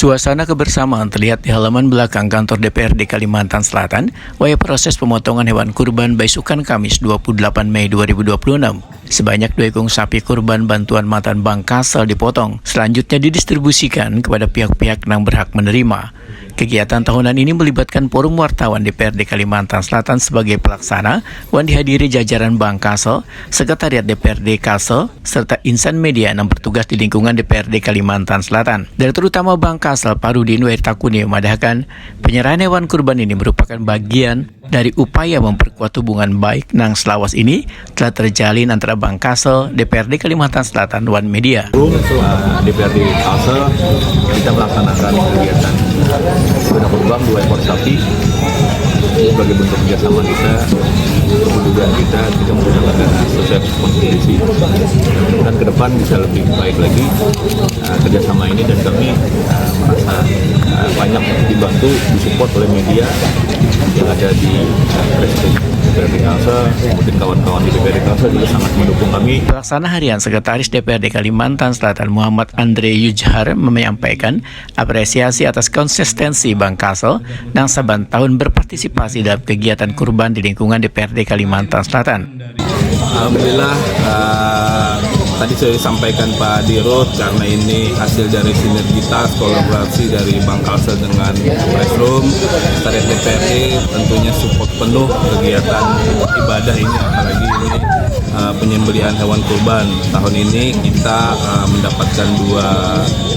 Suasana kebersamaan terlihat di halaman belakang kantor DPRD Kalimantan Selatan, waya proses pemotongan hewan kurban besukan Kamis 28 Mei 2026. Sebanyak 2 ekor sapi kurban bantuan Matan Bank Kasel dipotong, selanjutnya didistribusikan kepada pihak-pihak yang berhak menerima. Kegiatan tahunan ini melibatkan Forum Wartawan DPRD Kalimantan Selatan sebagai pelaksana, yang dihadiri jajaran Bank Kasel, Sekretariat DPRD Kasel, serta insan media yang bertugas di lingkungan DPRD Kalimantan Selatan. Direktur Utama Bank Kasel, Parudin Wertakuni, memadahkan penyerahan hewan kurban ini merupakan bagian dari upaya memperkuat hubungan baik nang selawas ini telah terjalin antara Bank Kasel, DPRD Kalimantan Selatan, dan media. DPRD Kasel, kita melaksanakan kegiatan bedah kurban 2 ekor sapi sebagai bentuk kerjasama kita, kemudian kita menggunakan dana sesuai kondisi. Dan ke depan bisa lebih baik lagi kerjasama ini, dan kami merasa banyak dibantu, disupport oleh media yang ada di Presiden DPRD Kalsel, kemudian kawan-kawan di DPRD Kalsel juga sangat mendukung kami. Pelaksana Harian Sekretaris DPRD Kalimantan Selatan Muhammad Andre Yujhar menyampaikan apresiasi atas konsistensi Bank Kasel yang saban tahun berpartisipasi dalam kegiatan kurban di lingkungan DPRD Kalimantan Selatan. Alhamdulillah, tadi sudah disampaikan Pak Dirut, karena ini hasil dari sinergitas kolaborasi dari Bank Kalsel dengan Pressroom, Sekretariat DPRD tentunya support penuh kegiatan ibadah ini, apalagi ini penyembelihan hewan kurban. Tahun ini kita mendapatkan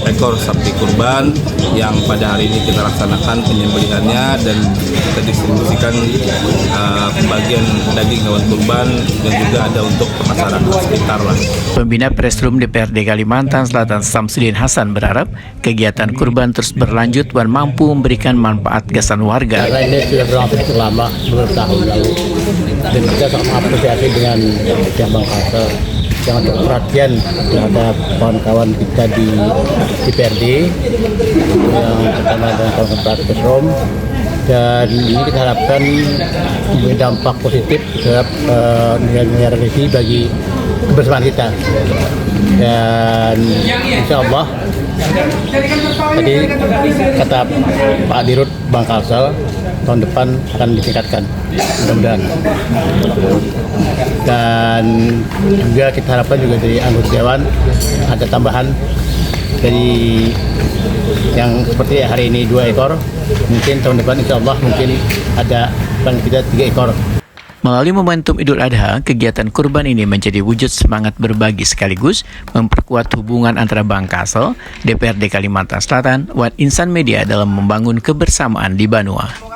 2 ekor sapi kurban yang pada hari ini kita laksanakan penyembelihannya, dan kita distribusikan pembagian daging hewan kurban, dan juga ada untuk pemasaran sekitar lah. Pembina Pressroom DPRD Kalimantan Selatan Samsudin Hasan berharap kegiatan kurban terus berlanjut dan mampu memberikan manfaat kesan warga. Karena ini sudah berlangsung lama, bertahun lalu, dan kita sangat mengapresiasi dengan pihak Bank Kasel yang untuk perhatian terhadap kawan-kawan kita di DPRD, yang pertama dengan kawan-kawan Pressroom, dan ini kita harapkan memberi dampak positif terhadap nilai-nilai religi bagi kebersamaan kita. Dan insya Allah tadi kata Pak Dirut Bank Kalsel, tahun depan akan ditingkatkan, mudah-mudahan. Dan juga kita harapkan juga dari anggota dewan ada tambahan dari yang seperti hari ini 2 ekor, mungkin tahun depan insya Allah mungkin ada paling tidak 3 ekor. Melalui momentum Idul Adha, kegiatan kurban ini menjadi wujud semangat berbagi sekaligus memperkuat hubungan antara Bank Kasel, DPRD Kalimantan Selatan, dan insan media dalam membangun kebersamaan di Banua.